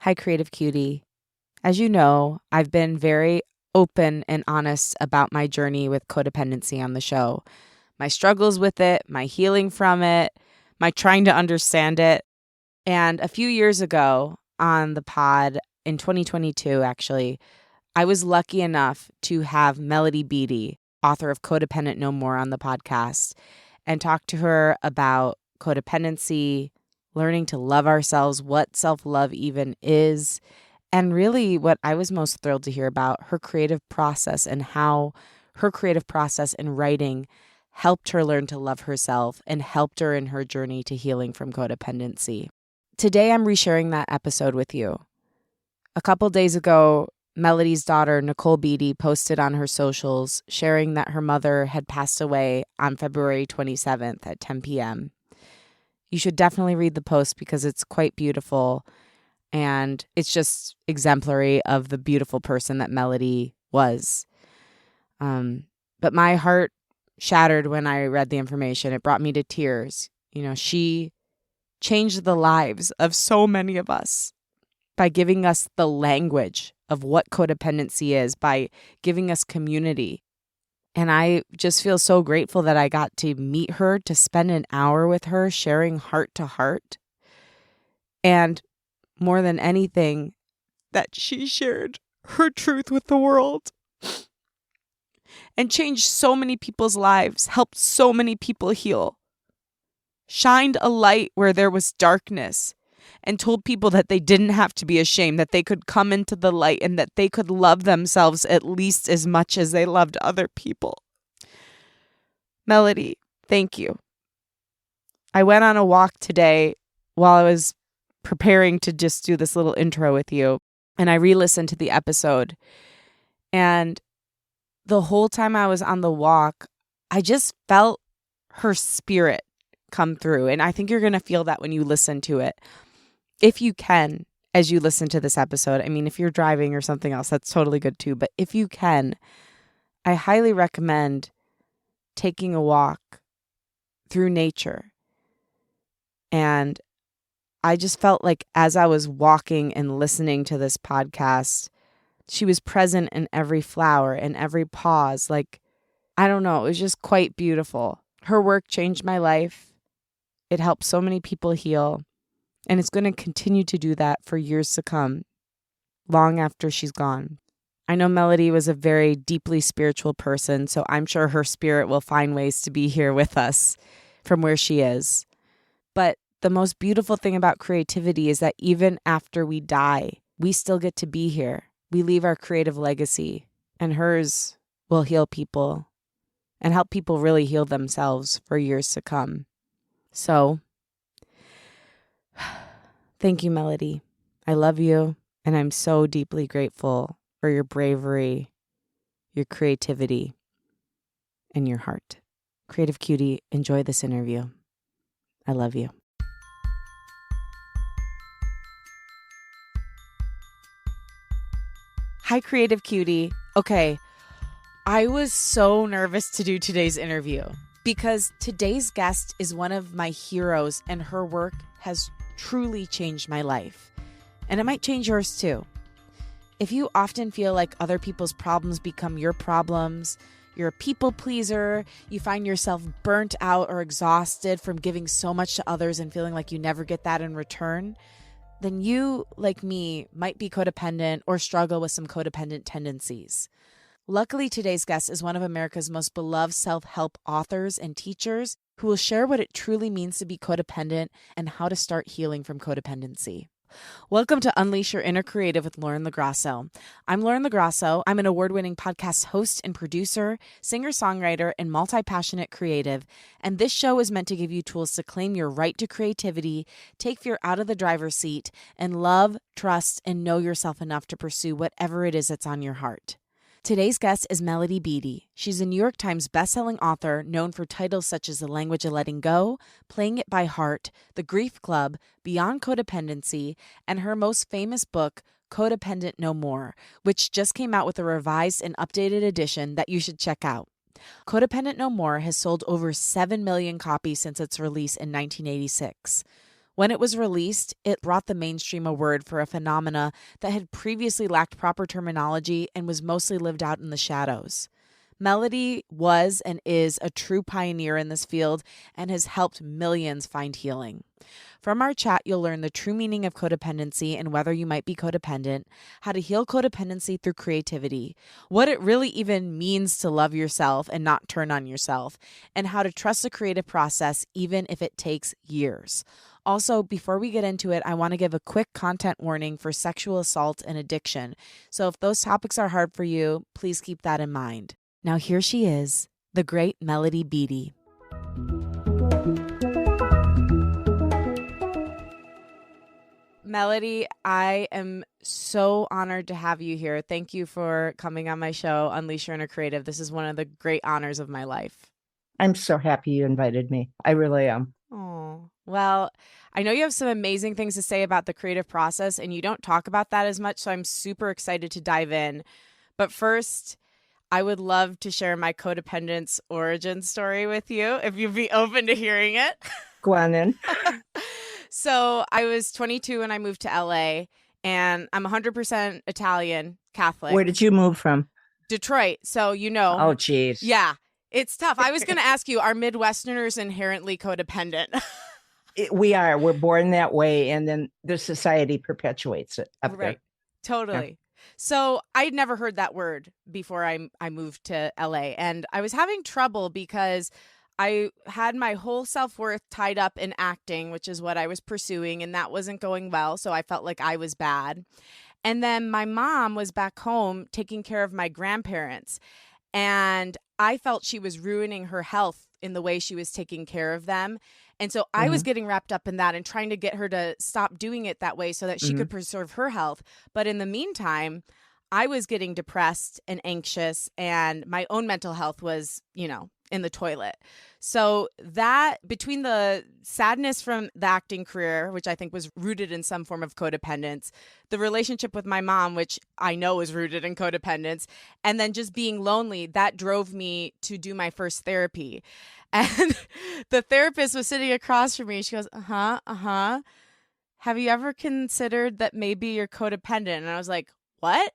Hi, Creative Cutie. As you know, I've been very open and honest about my journey with codependency on the show. My struggles with it, my healing from it, my trying to understand it. And a few years ago on the pod, in 2022 actually, I was lucky enough to have Melody Beattie, author of Codependent No More, on the podcast and talk to her about codependency, learning to love ourselves, what self-love even is, and really what I was most thrilled to hear about, her creative process and how her creative process in writing helped her learn to love herself and helped her in her journey to healing from codependency. Today, I'm resharing that episode with you. A couple days ago, Melody's daughter, Nichole Beattie, posted on her socials sharing that her mother had passed away on February 27th at 10 p.m. You should definitely read the post because it's quite beautiful and it's just exemplary of the beautiful person that Melody was. But my heart shattered when I read the information. It brought me to tears. You know, she changed the lives of so many of us by giving us the language of what codependency is, by giving us community. And I just feel so grateful that I got to meet her, to spend an hour with her, sharing heart to heart. And more than anything, that she shared her truth with the world and changed so many people's lives, helped so many people heal, shined a light where there was darkness, and told people that they didn't have to be ashamed, that they could come into the light and that they could love themselves at least as much as they loved other people. Melody, thank you. I went on a walk today while I was preparing to just do this little intro with you, and I re-listened to the episode. And the whole time I was on the walk, I just felt her spirit come through. And I think you're going to feel that when you listen to it. If you can, as you listen to this episode, I mean, if you're driving or something else, that's totally good too. But if you can, I highly recommend taking a walk through nature. And I just felt like as I was walking and listening to this podcast, she was present in every flower and every pause. Like, I don't know, it was just quite beautiful. Her work changed my life. It helped so many people heal. And it's going to continue to do that for years to come, long after she's gone. I know Melody was a very deeply spiritual person, so I'm sure her spirit will find ways to be here with us from where she is. But the most beautiful thing about creativity is that even after we die, we still get to be here. We leave our creative legacy, and hers will heal people and help people really heal themselves for years to come. So, thank you, Melody. I love you, and I'm so deeply grateful for your bravery, your creativity, and your heart. Creative Cutie, enjoy this interview. I love you. Hi, Creative Cutie. Okay, I was so nervous to do today's interview because today's guest is one of my heroes, and her work has truly changed my life. And it might change yours too. If you often feel like other people's problems become your problems, you're a people pleaser, you find yourself burnt out or exhausted from giving so much to others and feeling like you never get that in return, then you, like me, might be codependent or struggle with some codependent tendencies. Luckily, today's guest is one of America's most beloved self-help authors and teachers who will share what it truly means to be codependent and how to start healing from codependency. Welcome to Unleash Your Inner Creative with Lauren LaGrasso. I'm Lauren LaGrasso. I'm an award-winning podcast host and producer, singer-songwriter, and multi-passionate creative. And this show is meant to give you tools to claim your right to creativity, take fear out of the driver's seat, and love, trust, and know yourself enough to pursue whatever it is that's on your heart. Today's guest is Melody Beattie. She's a New York Times bestselling author known for titles such as The Language of Letting Go, Playing It by Heart, The Grief Club, Beyond Codependency, and her most famous book, Codependent No More, which just came out with a revised and updated edition that you should check out. Codependent No More has sold over 7 million copies since its release in 1986. When it was released, it brought the mainstream a word for a phenomena that had previously lacked proper terminology and was mostly lived out in the shadows. Melody was and is a true pioneer in this field and has helped millions find healing. From our chat, you'll learn the true meaning of codependency and whether you might be codependent, how to heal codependency through creativity, what it really even means to love yourself and not turn on yourself, and how to trust the creative process even if it takes years. Also, before we get into it, I want to give a quick content warning for sexual assault and addiction. So if those topics are hard for you, please keep that in mind. Now here she is, the great Melody Beattie. Melody, I am so honored to have you here. Thank you for coming on my show, Unleash Your Inner Creative. This is one of the great honors of my life. I'm so happy you invited me. I really am. Oh, well, I know you have some amazing things to say about the creative process, and you don't talk about that as much, so I'm super excited to dive in. But first, I would love to share my codependence origin story with you, if you'd be open to hearing it. Go on then. So I was 22 when I moved to LA, and I'm 100% Italian Catholic. Where did you move from? Detroit. So, you know. Oh, geez. Yeah, it's tough. I was going to ask you, are Midwesterners inherently codependent? We are. We're born that way, and then the society perpetuates it up Right. there. Totally. Yeah. So I'd never heard that word before I moved to LA, and I was having trouble because I had my whole self-worth tied up in acting, which is what I was pursuing, and that wasn't going well, so I felt like I was bad. And then my mom was back home taking care of my grandparents, and I felt she was ruining her health in the way she was taking care of them. And so I was getting wrapped up in that and trying to get her to stop doing it that way so that she could preserve her health. But in the meantime, I was getting depressed and anxious, and my own mental health was, in the toilet. So that, between the sadness from the acting career, which I think was rooted in some form of codependence, the relationship with my mom, which I know is rooted in codependence, and then just being lonely, that drove me to do my first therapy. And the therapist was sitting across from me. She goes, have you ever considered that maybe you're codependent? And I was like, what?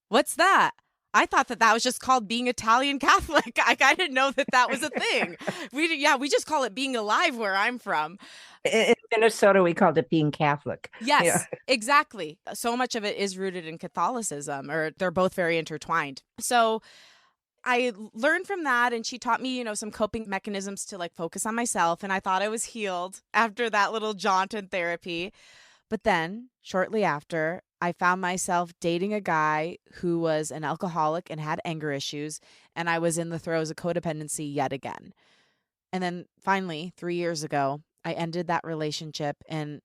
What's that? I thought that was just called being Italian Catholic. I didn't know that was a thing. We just call it being alive where I'm from. In Minnesota, we called it being Catholic. Yes, yeah. Exactly. So much of it is rooted in Catholicism, or they're both very intertwined. So I learned from that, and she taught me, some coping mechanisms to focus on myself. And I thought I was healed after that little jaunt in therapy. But then shortly after, I found myself dating a guy who was an alcoholic and had anger issues, and I was in the throes of codependency yet again. And then finally, 3 years ago, I ended that relationship, and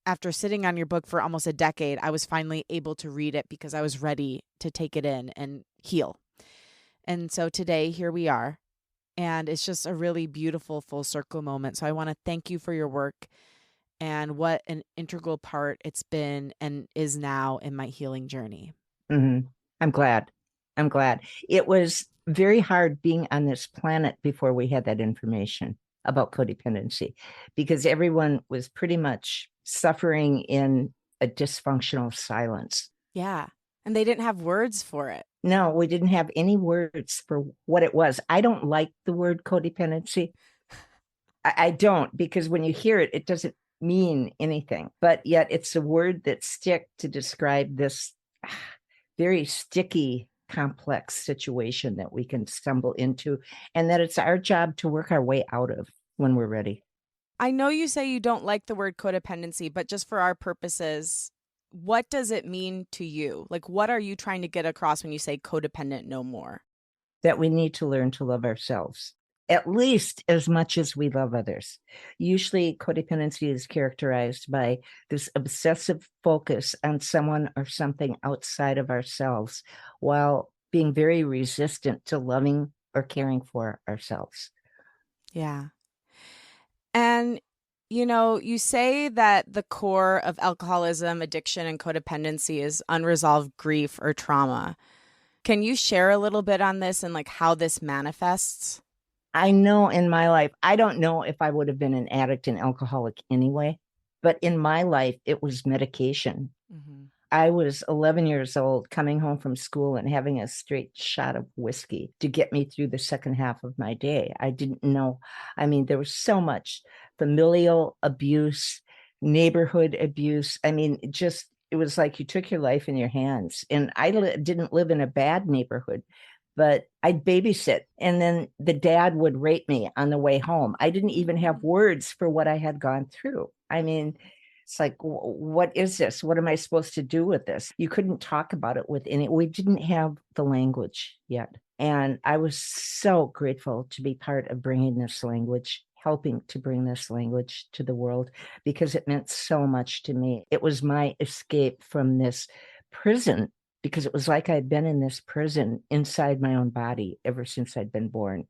after sitting on your book for almost a decade, I was finally able to read it because I was ready to take it in and heal. And so today, here we are, and it's just a really beautiful full circle moment. So I want to thank you for your work and what an integral part it's been and is now in my healing journey. I'm glad. It was very hard being on this planet before we had that information about codependency, because everyone was pretty much suffering in a dysfunctional silence. Yeah. And they didn't have words for it. No, we didn't have any words for what it was. I don't like the word codependency. I don't, because when you hear it, it doesn't mean anything, but yet it's a word that sticks to describe this very sticky, complex situation that we can stumble into, and that it's our job to work our way out of when we're ready. I know you say you don't like the word codependency, but just for our purposes, what does it mean to you? What are you trying to get across when you say codependent no more? That we need to learn to love ourselves, at least as much as we love others. Usually codependency is characterized by this obsessive focus on someone or something outside of ourselves, while being very resistant to loving or caring for ourselves. Yeah. And, you say that the core of alcoholism, addiction, and codependency is unresolved grief or trauma. Can you share a little bit on this and how this manifests? I know in my life, I don't know if I would have been an addict and alcoholic anyway, but in my life, it was medication. Mm-hmm. I was 11 years old, coming home from school and having a straight shot of whiskey to get me through the second half of my day. I didn't know. I mean, there was so much familial abuse, neighborhood abuse. I mean, it was like you took your life in your hands. And didn't live in a bad neighborhood, but I'd babysit. And then the dad would rape me on the way home. I didn't even have words for what I had gone through. I mean, it's like, what is this? What am I supposed to do with this? You couldn't talk about it we didn't have the language yet. And I was so grateful to be part of bringing this language, helping to bring this language to the world, because it meant so much to me. It was my escape from this prison, because it was like I'd been in this prison inside my own body ever since I'd been born.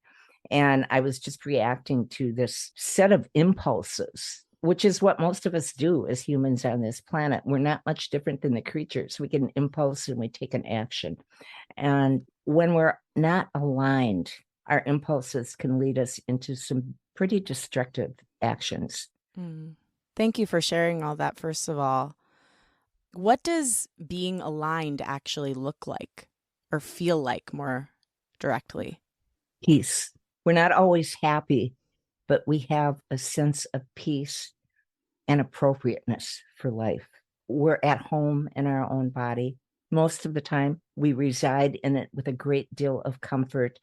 And I was just reacting to this set of impulses, which is what most of us do as humans on this planet. We're not much different than the creatures. We get an impulse and we take an action. And when we're not aligned, our impulses can lead us into some pretty destructive actions. Mm. Thank you for sharing all that, first of all. What does being aligned actually look like or feel like more directly? Peace. We're not always happy, but we have a sense of peace and appropriateness for life. We're at home in our own body. Most of the time, we reside in it with a great deal of comfort,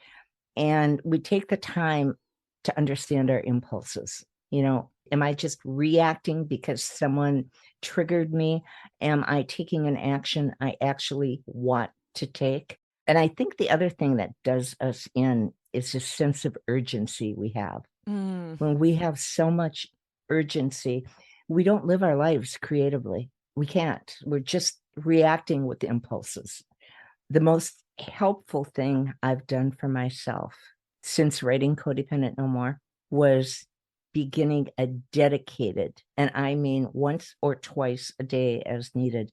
and we take the time to understand our impulses. Am I just reacting because someone triggered me? Am I taking an action I actually want to take? And I think the other thing that does us in is this sense of urgency we have. Mm. When we have so much urgency, we don't live our lives creatively. We can't. We're just reacting with impulses. The most helpful thing I've done for myself since writing Codependent No More was beginning a dedicated, and I mean once or twice a day as needed,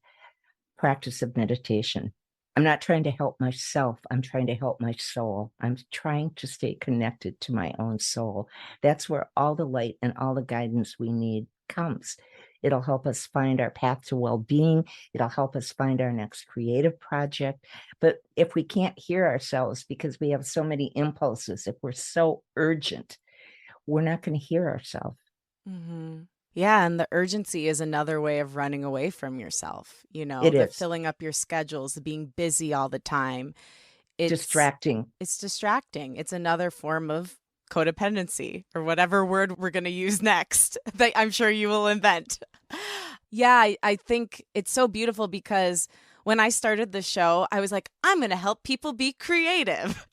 practice of meditation. I'm not trying to help myself. I'm trying to help my soul. I'm trying to stay connected to my own soul. That's where all the light and all the guidance we need comes. It'll help us find our path to well-being. It'll help us find our next creative project. But if we can't hear ourselves because we have so many impulses, if we're so urgent, we're not going to hear ourselves. Mm-hmm. Yeah, and the urgency is another way of running away from yourself, It the is filling up your schedules, the being busy all the time. It's distracting. it's distracting. It's another form of codependency or whatever word we're going to use next that I'm sure you will invent. Yeah, I think it's so beautiful because when I started the show, I was like, I'm going to help people be creative.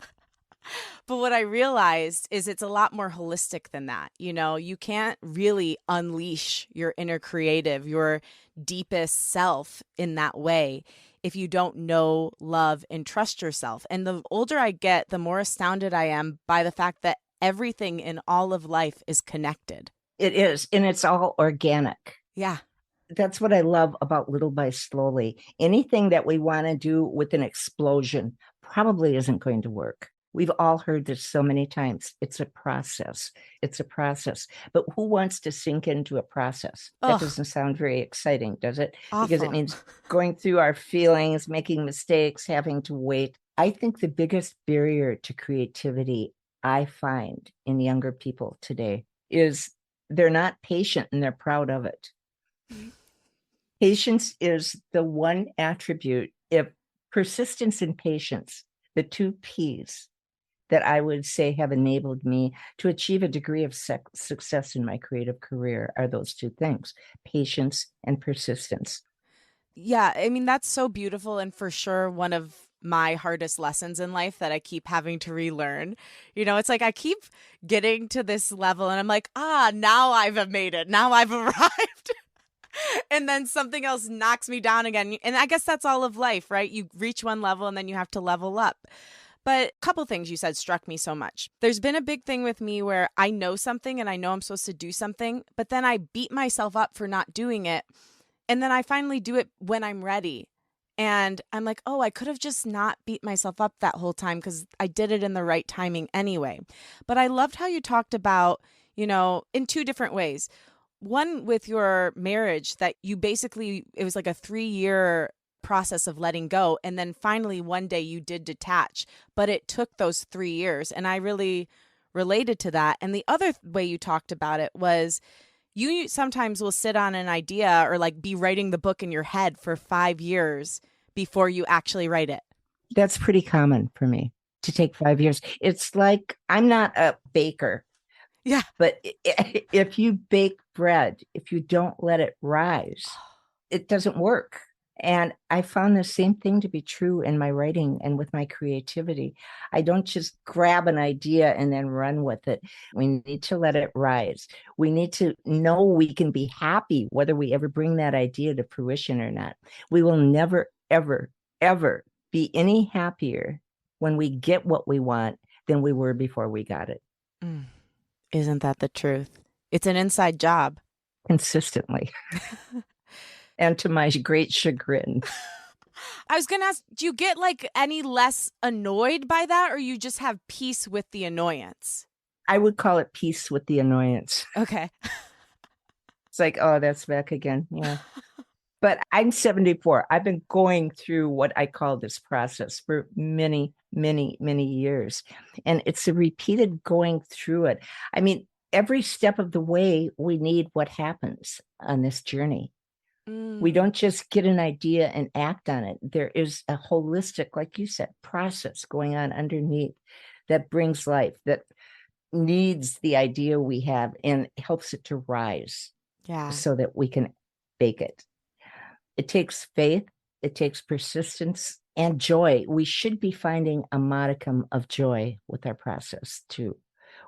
But what I realized is it's a lot more holistic than that. You can't really unleash your inner creative, your deepest self in that way if you don't know, love, and trust yourself. And the older I get, the more astounded I am by the fact that everything in all of life is connected. It is, and it's all organic. Yeah. That's what I love about Little by Slowly. Anything that we want to do with an explosion probably isn't going to work. We've all heard this so many times. It's a process. It's a process. But who wants to sink into a process? That Ugh, doesn't sound very exciting, does it? Because it awful. means going through our feelings, making mistakes, having to wait. I think the biggest barrier to creativity I find in younger people today is they're not patient and they're proud of it. Patience is the one attribute, if persistence and patience, the two P's that I would say have enabled me to achieve a degree of success in my creative career are those two things, patience and persistence. Yeah, I mean, that's so beautiful and for sure one of my hardest lessons in life that I keep having to relearn. It's like I keep getting to this level and I'm like, now I've made it. Now I've arrived. And then something else knocks me down again. And I guess that's all of life, right? You reach one level and then you have to level up. But a couple things you said struck me so much. There's been a big thing with me where I know something and I know I'm supposed to do something, but then I beat myself up for not doing it. And then I finally do it when I'm ready. And I'm like, oh, I could have just not beat myself up that whole time because I did it in the right timing anyway. But I loved how you talked about, in two different ways. One with your marriage, that you basically, it was like a 3-year process of letting go. And then finally, one day you did detach, but it took those 3 years. And I really related to that. And the other way you talked about it was you sometimes will sit on an idea or like be writing the book in your head for 5 years before you actually write it. That's pretty common for me to take 5 years. It's like I'm not a baker, Yeah. but if you bake bread, if you don't let it rise, it doesn't work. And I found the same thing to be true in my writing and with my creativity. I don't just grab an idea and then run with it. We need to let it rise. We need to know we can be happy whether we ever bring that idea to fruition or not. We will never, ever, ever be any happier when we get what we want than we were before we got it. Mm. Isn't that the truth? It's an inside job. Consistently. And to my great chagrin. I was going to ask, do you get like any less annoyed by that or you just have peace with the annoyance? I would call it peace with the annoyance. Okay. It's like, oh, that's back again. Yeah. But I'm 74. I've been going through what I call this process for many, many, many years. And it's a repeated going through it. I mean, every step of the way, we need what happens on this journey. We Mm. don't just get an idea and act on it. There is a holistic, like you said, process going on underneath that brings life, that needs the idea we have and helps it to rise Yeah. so that we can bake it. It takes faith, it takes persistence and joy. We should be finding a modicum of joy with our process too,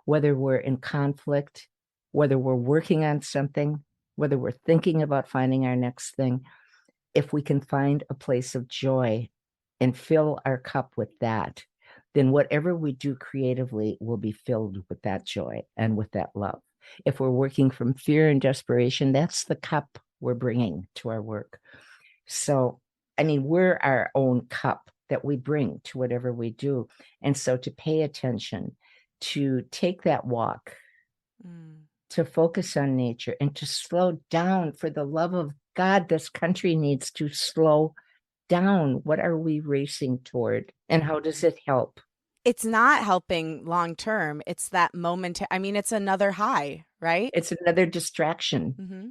whether we're in conflict, whether we're working on something, whether we're thinking about finding our next thing. If we can find a place of joy and fill our cup with that, then whatever we do creatively will be filled with that joy and with that love. If we're working from fear and desperation, that's the cup we're bringing to our work. So, I mean, we're our own cup that we bring to whatever we do. And so to pay attention, to take that walk, Mm. to focus on nature and to slow down. For the love of God, this country needs to slow down. What are we racing toward? And how does it help? It's not helping long term. It's that moment. I mean, it's another high, right? It's another distraction. Mm-hmm.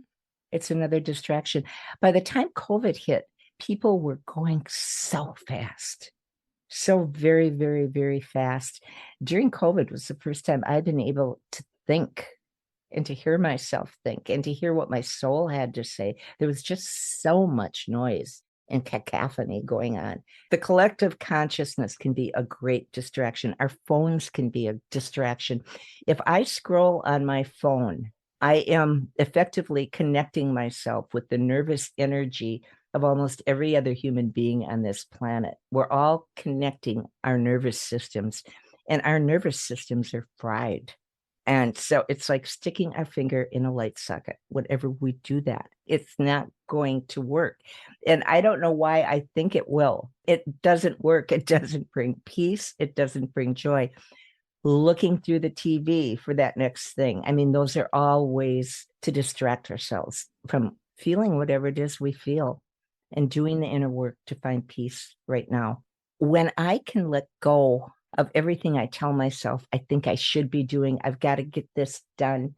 It's another distraction. By the time COVID hit, people were going so fast. So very, very, very fast. During COVID was the first time I'd been able to think and to hear myself think and to hear what my soul had to say. There was just so much noise and cacophony going on. The collective consciousness can be a great distraction. Our phones can be a distraction. If I scroll on my phone, I am effectively connecting myself with the nervous energy of almost every other human being on this planet. We're all connecting our nervous systems, and our nervous systems are fried. And so it's like sticking our finger in a light socket. Whenever we do that, it's not going to work. And I don't know why I think it will. It doesn't work. It doesn't bring peace. It doesn't bring joy. Looking through the TV for that next thing. I mean, those are all ways to distract ourselves from feeling whatever it is we feel and doing the inner work to find peace right now. When I can let go of everything I tell myself I think I should be doing, I've got to get this done.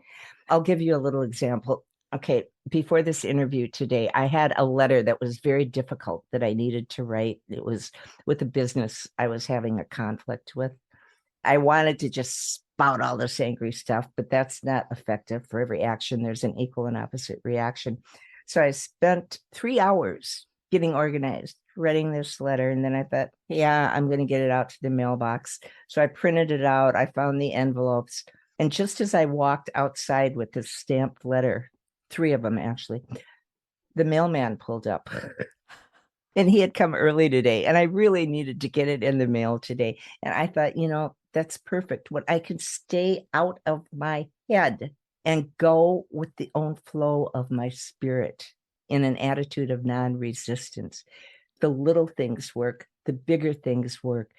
I'll give you a little example. Okay, before this interview today, I had a letter that was very difficult that I needed to write. It was with a business I was having a conflict with. I wanted to just spout all this angry stuff, but that's not effective. For every action, there's an equal and opposite reaction. So I spent 3 hours getting organized, writing this letter. And then I thought, yeah, I'm going to get it out to the mailbox. So I printed it out. I found the envelopes. And just as I walked outside with this stamped letter, three of them actually, the mailman pulled up. And he had come early today, and I really needed to get it in the mail today. And I thought, that's perfect. When I can stay out of my head and go with the own flow of my spirit in an attitude of non-resistance, The little things work, the bigger things work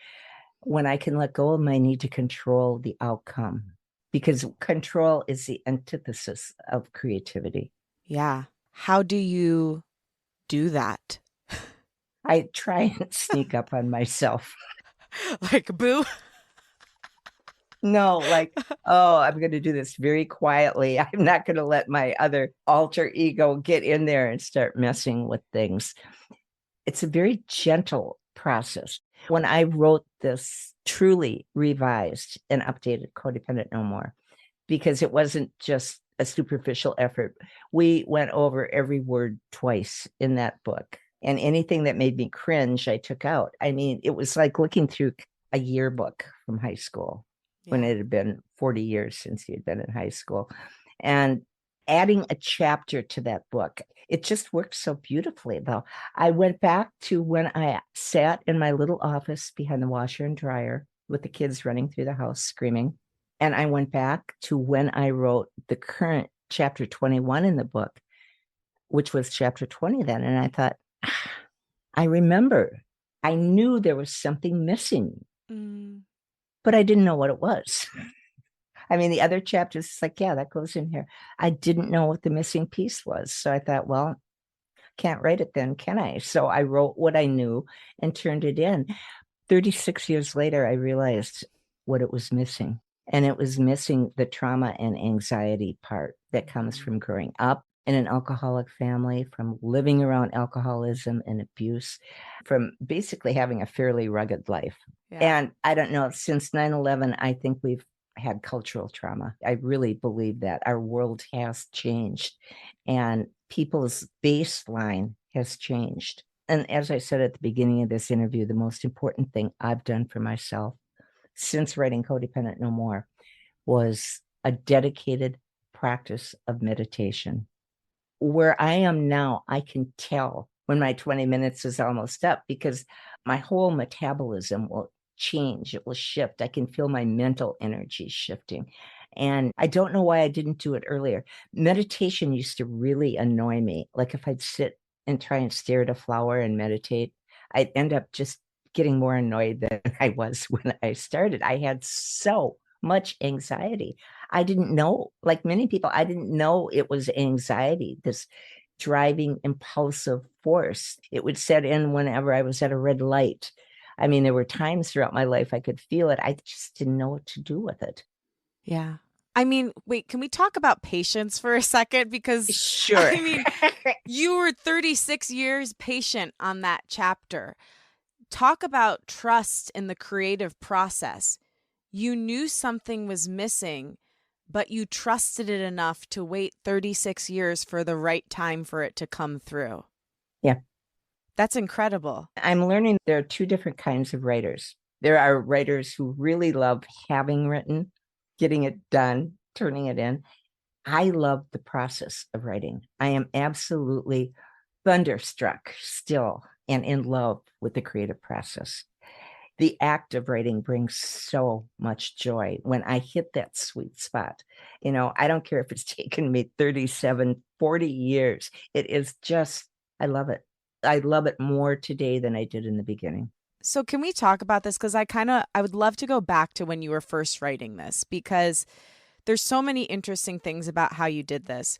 when I can let go of my need to control the outcome, because control is the antithesis of creativity. Yeah. How do you do that? I try and sneak up on myself. Like, boo. No, like, oh, I'm going to do this very quietly. I'm not going to let my other alter ego get in there and start messing with things. It's a very gentle process. When I wrote this truly revised and updated Codependent No More, because it wasn't just a superficial effort, we went over every word twice in that book. And anything that made me cringe, I took out. I mean, it was like looking through a yearbook from high school when Yeah. it had been 40 years since he had been in high school. And adding a chapter to that book, it just worked so beautifully, though. I went back to when I sat in my little office behind the washer and dryer with the kids running through the house screaming. And I went back to when I wrote the current chapter 21 in the book, which was chapter 20 then. And I thought, I remember, I knew there was something missing, Mm. but I didn't know what it was. I mean, the other chapters, it's like, yeah, that goes in here. I didn't know what the missing piece was. So I thought, well, can't write it then, can I? So I wrote what I knew and turned it in. 36 years later, I realized what it was missing. And it was missing the trauma and anxiety part that comes from growing up in an alcoholic family, from living around alcoholism and abuse, from basically having a fairly rugged life. Yeah. And I don't know, since 9/11, I think we've had cultural trauma. I really believe that our world has changed and people's baseline has changed. And as I said at the beginning of this interview, the most important thing I've done for myself since writing Codependent No More was a dedicated practice of meditation. Where I am now, I can tell when my 20 minutes is almost up because my whole metabolism will change, it will shift. I can feel my mental energy shifting. And I don't know why I didn't do it earlier. Meditation used to really annoy me. Like if I'd sit and try and stare at a flower and meditate, I'd end up just getting more annoyed than I was when I started. I had so much anxiety. I didn't know, like many people, I didn't know it was anxiety, this driving impulsive force. It would set in whenever I was at a red light. I mean, there were times throughout my life I could feel it. I just didn't know what to do with it. Yeah. I mean, wait, can we talk about patience for a second? Because, Sure. I mean, you were 36 years patient on that chapter. Talk about trust in the creative process. You knew something was missing, but you trusted it enough to wait 36 years for the right time for it to come through. Yeah. That's incredible. I'm learning there are two different kinds of writers. There are writers who really love having written, getting it done, turning it in. I love the process of writing. I am absolutely thunderstruck still and in love with the creative process. The act of writing brings so much joy when I hit that sweet spot. You know, I don't care if it's taken me 37, 40 years. It is just, I love it. I love it more today than I did in the beginning. So can we talk about this? Because I would love to go back to when you were first writing this because there's so many interesting things about how you did this.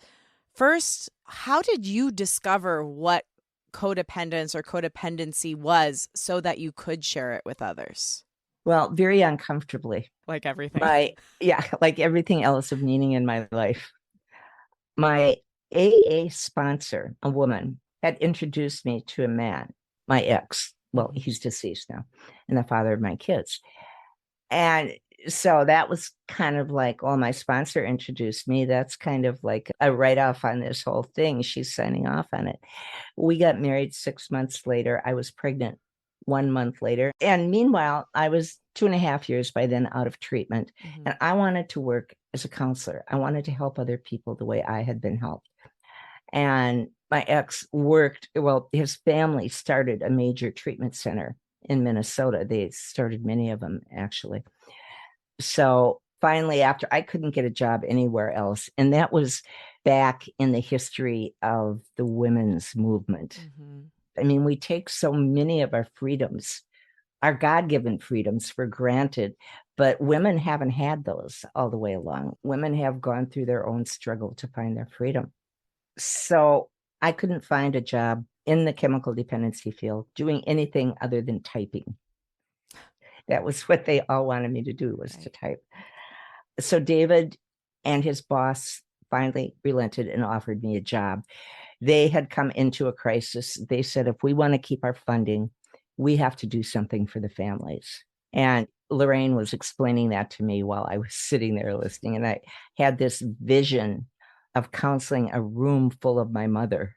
First, how did you discover what codependence or codependency was so that you could share it with others? Well, very uncomfortably. Like everything. My, yeah, like everything else of meaning in my life. My AA sponsor, a woman, had introduced me to a man, my ex. Well, he's deceased now, and the father of my kids. And so that was kind of like, well, my sponsor introduced me. That's kind of like a write off on this whole thing. She's signing off on it. We got married 6 months later. I was pregnant 1 month later. And meanwhile, I was 2.5 years by then out of treatment. Mm-hmm. And I wanted to work as a counselor. I wanted to help other people the way I had been helped. And my ex worked, well, his family started a major treatment center in Minnesota. They started many of them, actually. So finally, after I couldn't get a job anywhere else, and that was back in the history of the women's movement. Mm-hmm. I mean, we take so many of our freedoms, our God-given freedoms, for granted, but women haven't had those all the way along. Women have gone through their own struggle to find their freedom. So I couldn't find a job in the chemical dependency field doing anything other than typing. That was what they all wanted me to do, was to type. So David and his boss finally relented and offered me a job. They had come into a crisis. They said, if we want to keep our funding, we have to do something for the families. And Lorraine was explaining that to me while I was sitting there listening. And I had this vision of counseling a room full of my mother.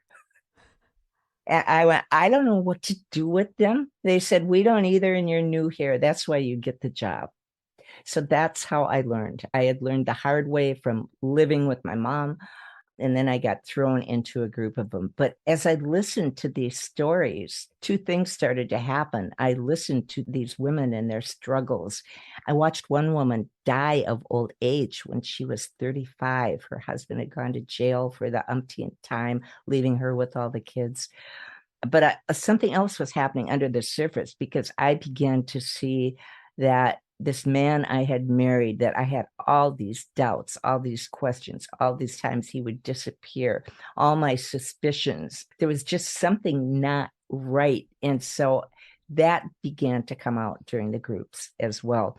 And I went, I don't know what to do with them. They said, we don't either, and you're new here. That's why you get the job. So that's how I learned. I had learned the hard way from living with my mom. And then I got thrown into a group of them. But as I listened to these stories, two things started to happen. I listened to these women and their struggles. I watched one woman die of old age when she was 35. Her husband had gone to jail for the umpteenth time, leaving her with all the kids. But something else was happening under the surface, because I began to see that this man I had married, that I had all these doubts, all these questions, all these times he would disappear, all my suspicions. There was just something not right. And so that began to come out during the groups as well.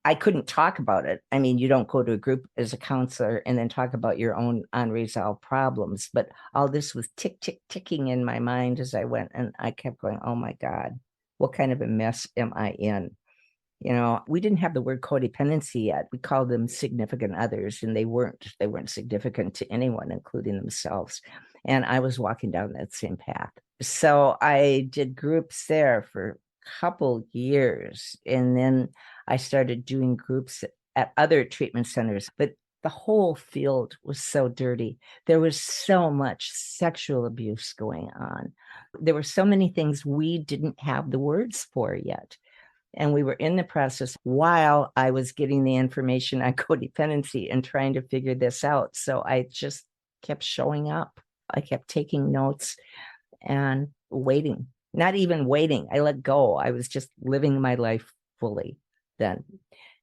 I couldn't talk about it. I mean, you don't go to a group as a counselor and then talk about your own unresolved problems. But all this was ticking in my mind as I went. And I kept going, oh my God, what kind of a mess am I in? You know, we didn't have the word codependency yet. We called them significant others, and they weren't significant to anyone, including themselves. And I was walking down that same path. So I did groups there for a couple years. And then I started doing groups at other treatment centers. But the whole field was so dirty. There was so much sexual abuse going on. There were so many things we didn't have the words for yet. And we were in the process while I was getting the information on codependency and trying to figure this out. So I just kept showing up. I kept taking notes and waiting, not even waiting. I let go. I was just living my life fully then.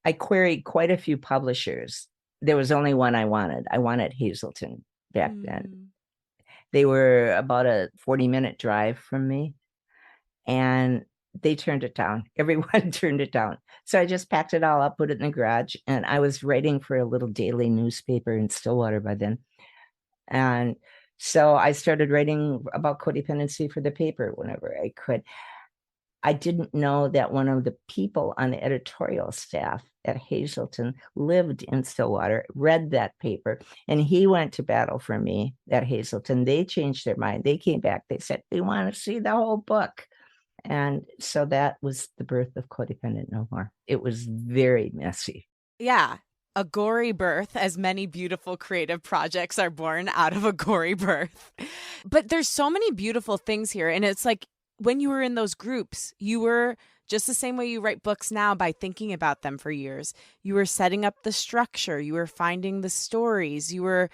I queried quite a few publishers. There was only one I wanted. I wanted Hazelton back then. They were about a 40-minute drive from me. And they turned it down. Everyone turned it down. So I just packed it all up, put it in the garage, and I was writing for a little daily newspaper in Stillwater by then. And so I started writing about codependency for the paper whenever I could. I didn't know that one of the people on the editorial staff at Hazelton lived in Stillwater, read that paper, and he went to battle for me at Hazelton. They changed their mind. They came back. They said, we want to see the whole book. And so that was the birth of Codependent No More. It was very messy. Yeah. A gory birth, as many beautiful creative projects are born out of a gory birth. But there's so many beautiful things here. And it's like when you were in those groups, you were just the same way you write books now by thinking about them for years. You were setting up the structure, you were finding the stories, you were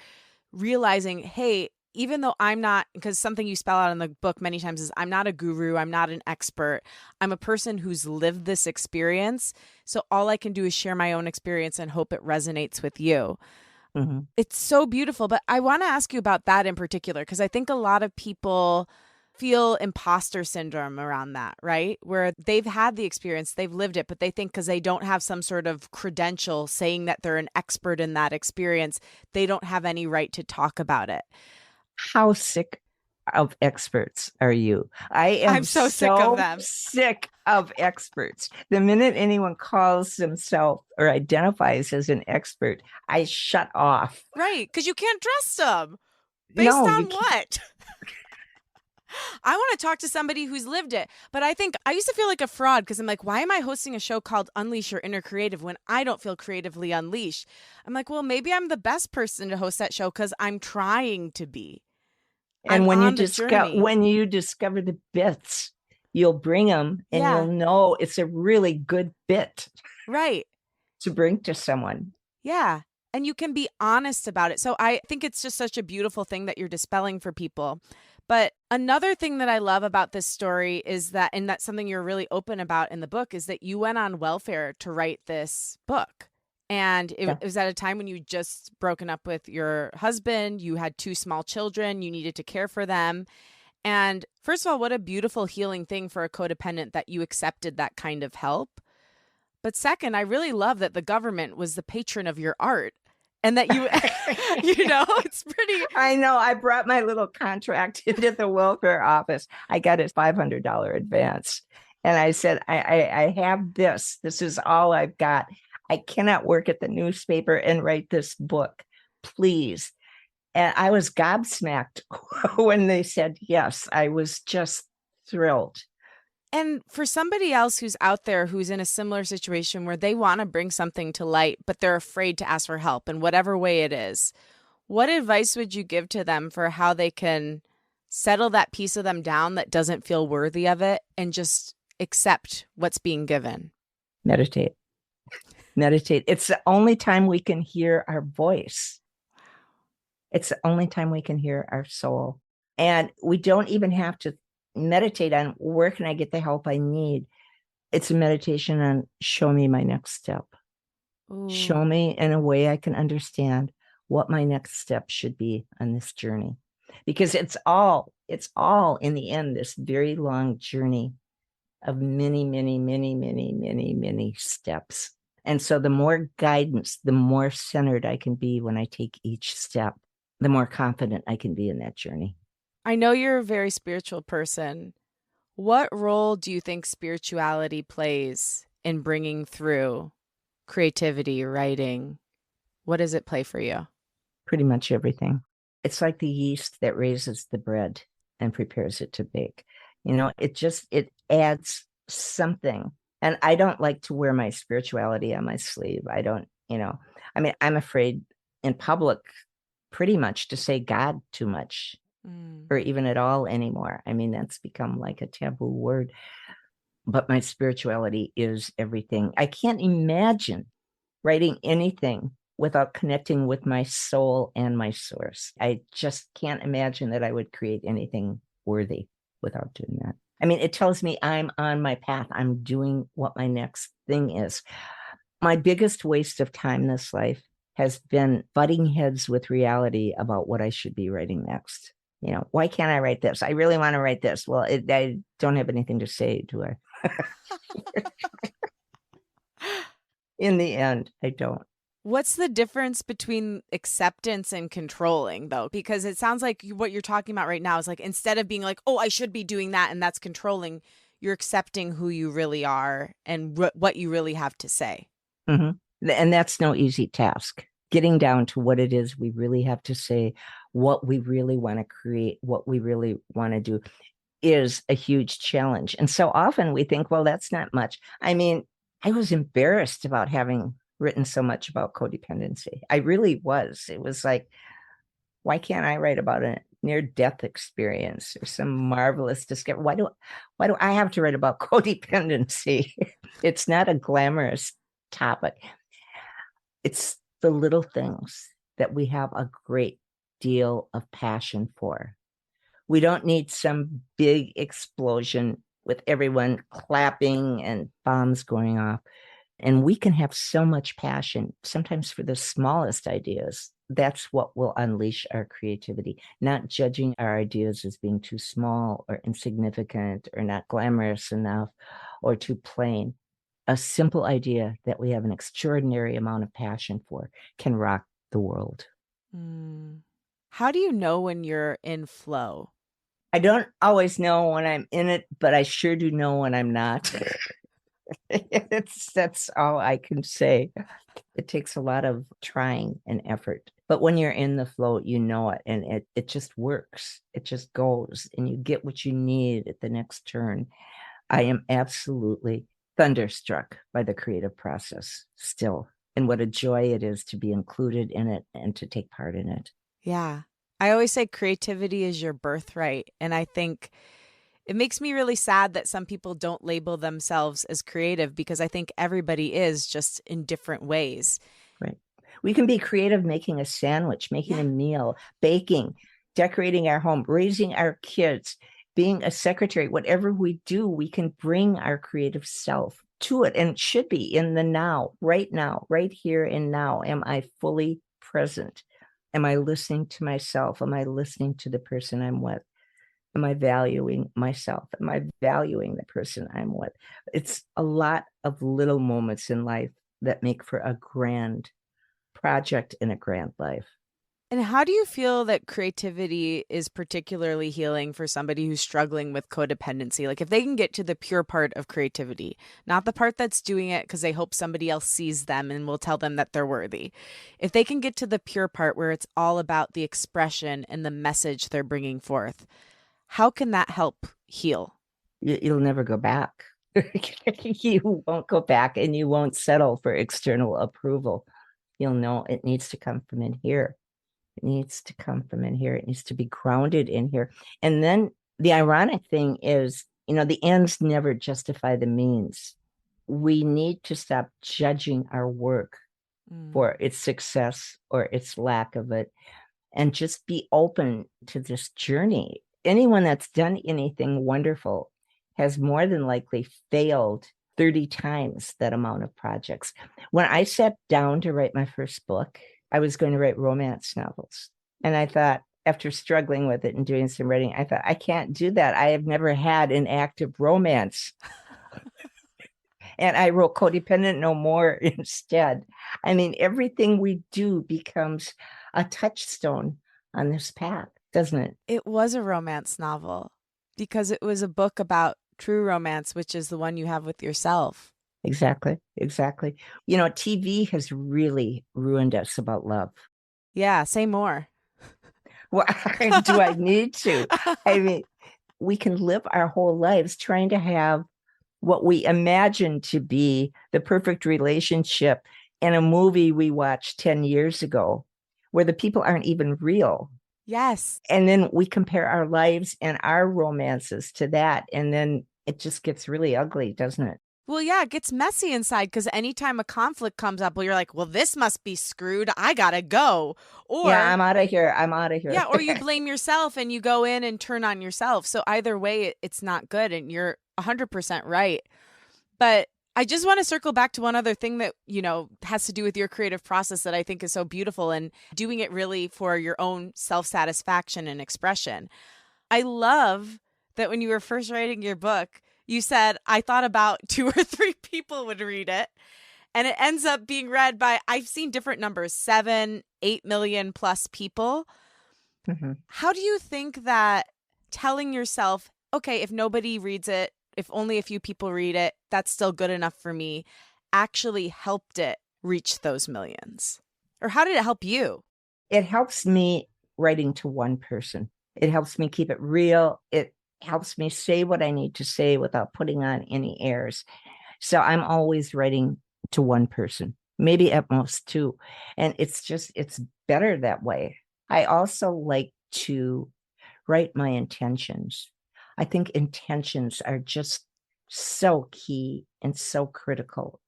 realizing, hey, even though I'm not, because something you spell out in the book many times is, I'm not a guru, I'm not an expert. I'm a person who's lived this experience. So all I can do is share my own experience and hope it resonates with you. Mm-hmm. It's so beautiful. But I want to ask you about that in particular, because I think a lot of people feel imposter syndrome around that, right? Where they've had the experience, they've lived it, but they think because they don't have some sort of credential saying that they're an expert in that experience, they don't have any right to talk about it. How sick of experts are you? I am I'm so sick of them. sick of experts. The minute anyone calls themselves or identifies as an expert, I shut off. Right, because you can't trust them. Based on what? I want to talk to somebody who's lived it. But I think I used to feel like a fraud because I'm like, why am I hosting a show called Unleash Your Inner Creative when I don't feel creatively unleashed? I'm like, well, maybe I'm the best person to host that show because I'm trying to be. And when you discover the bits, you'll bring them and you'll know it's a really good bit. Right. To bring to someone. Yeah. And you can be honest about it. So I think it's just such a beautiful thing that you're dispelling for people. But another thing that I love about this story is that, and that's something you're really open about in the book, is that you went on welfare to write this book. And it Yeah. was at a time when you just broken up with your husband, you had two small children, you needed to care for them. And first of all, what a beautiful healing thing for a codependent that you accepted that kind of help. But second, I really love that the government was the patron of your art and that you, it's pretty. I know. I brought my little contract into the welfare office. I got a $500 advance. And I said, I have this. This is all I've got. I cannot work at the newspaper and write this book. Please. And I was gobsmacked when they said yes. I was just thrilled. And for somebody else who's out there who's in a similar situation where they want to bring something to light, but they're afraid to ask for help in whatever way it is, what advice would you give to them for how they can settle that piece of them down that doesn't feel worthy of it and just accept what's being given? Meditate. Meditate. It's the only time we can hear our voice. It's the only time we can hear our soul. And we don't even have to meditate on where can I get the help I need. It's a meditation on show me my next step. Ooh. Show me in a way I can understand what my next step should be on this journey. Because it's all in the end, this very long journey of many, many, many, many, many, many steps. And so the more guidance, the more centered I can be when I take each step, the more confident I can be in that journey. I know you're a very spiritual person. What role do you think spirituality plays in bringing through creativity, writing? What does it play for you? Pretty much everything. It's like the yeast that raises the bread and prepares it to bake. It adds something. And I don't like to wear my spirituality on my sleeve. I don't, I'm afraid in public pretty much to say God too much or even at all anymore. I mean, that's become like a taboo word. But my spirituality is everything. I can't imagine writing anything without connecting with my soul and my source. I just can't imagine that I would create anything worthy without doing that. I mean, it tells me I'm on my path. I'm doing what my next thing is. My biggest waste of time this life has been butting heads with reality about what I should be writing next. Why can't I write this? I really want to write this. Well, I don't have anything to say, do I? In the end, I don't. What's the difference between acceptance and controlling, though? Because it sounds like what you're talking about right now is like, instead of being like, oh, I should be doing that, and that's controlling, you're accepting who you really are and what you really have to say. Mm-hmm. And that's no easy task. Getting down to what it is we really have to say, what we really want to create, what we really want to do is a huge challenge. And so often we think, well, that's not much. I mean, I was embarrassed about having written so much about codependency. I really was. It was like, why can't I write about a near-death experience or some marvelous discovery? Why do I have to write about codependency? It's not a glamorous topic. It's the little things that we have a great deal of passion for. We don't need some big explosion with everyone clapping and bombs going off. And we can have so much passion, sometimes for the smallest ideas. That's what will unleash our creativity, not judging our ideas as being too small or insignificant or not glamorous enough or too plain. A simple idea that we have an extraordinary amount of passion for can rock the world. How do you know when you're in flow? I don't always know when I'm in it, but I sure do know when I'm not. That's all I can say. It takes a lot of trying and effort. But when you're in the flow, you know it, and it just works. It just goes, and you get what you need at the next turn. I am absolutely thunderstruck by the creative process still, and what a joy it is to be included in it and to take part in it. Yeah. I always say creativity is your birthright. And I think it makes me really sad that some people don't label themselves as creative, because I think everybody is, just in different ways. Right. We can be creative making a sandwich, making a meal, baking, decorating our home, raising our kids, being a secretary, whatever we do, we can bring our creative self to it. And it should be in the now, right here and now. Am I fully present? Am I listening to myself? Am I listening to the person I'm with? Am I valuing myself? Am I valuing the person I'm with? It's a lot of little moments in life that make for a grand project in a grand life. And how do you feel that creativity is particularly healing for somebody who's struggling with codependency? Like, if they can get to the pure part of creativity, not the part that's doing it because they hope somebody else sees them and will tell them that they're worthy. If they can get to the pure part where it's all about the expression and the message they're bringing forth, how can that help heal? You'll never go back. You won't go back and you won't settle for external approval. You'll know it needs to come from in here. It needs to come from in here. It needs to be grounded in here. And then the ironic thing is, the ends never justify the means. We need to stop judging our work for its success or its lack of it and just be open to this journey. Anyone that's done anything wonderful has more than likely failed 30 times that amount of projects. When I sat down to write my first book, I was going to write romance novels. And I thought, after struggling with it and doing some writing, I thought, I can't do that. I have never had an active romance. And I wrote Codependent No More instead. I mean, everything we do becomes a touchstone on this path, doesn't it? It was a romance novel because it was a book about true romance, which is the one you have with yourself. Exactly. Exactly. TV has really ruined us about love. Yeah, say more. Well, do I need to? I mean, we can live our whole lives trying to have what we imagine to be the perfect relationship in a movie we watched 10 years ago where the people aren't even real. Yes. And then we compare our lives and our romances to that. And then it just gets really ugly, doesn't it? Well, yeah, it gets messy inside because anytime a conflict comes up, well, you're like, well, this must be screwed. I gotta go. Yeah, Or, I'm out of here. I'm out of here. yeah, or you blame yourself and you go in and turn on yourself. So either way, it's not good. And you're 100% right. But I just want to circle back to one other thing that, has to do with your creative process that I think is so beautiful and doing it really for your own self satisfaction and expression. I love that when you were first writing your book, you said, I thought about 2 or 3 people would read it. And it ends up being read by, I've seen different numbers, 7, 8 million plus people. Mm-hmm. How do you think that telling yourself, okay, if nobody reads it, if only a few people read it, that's still good enough for me, actually helped it reach those millions? Or how did it help you? It helps me writing to one person. It helps me keep it real. It helps me say what I need to say without putting on any airs. So I'm always writing to one person, maybe at most two. And it's better that way. I also like to write my intentions. I think intentions are just so key and so critical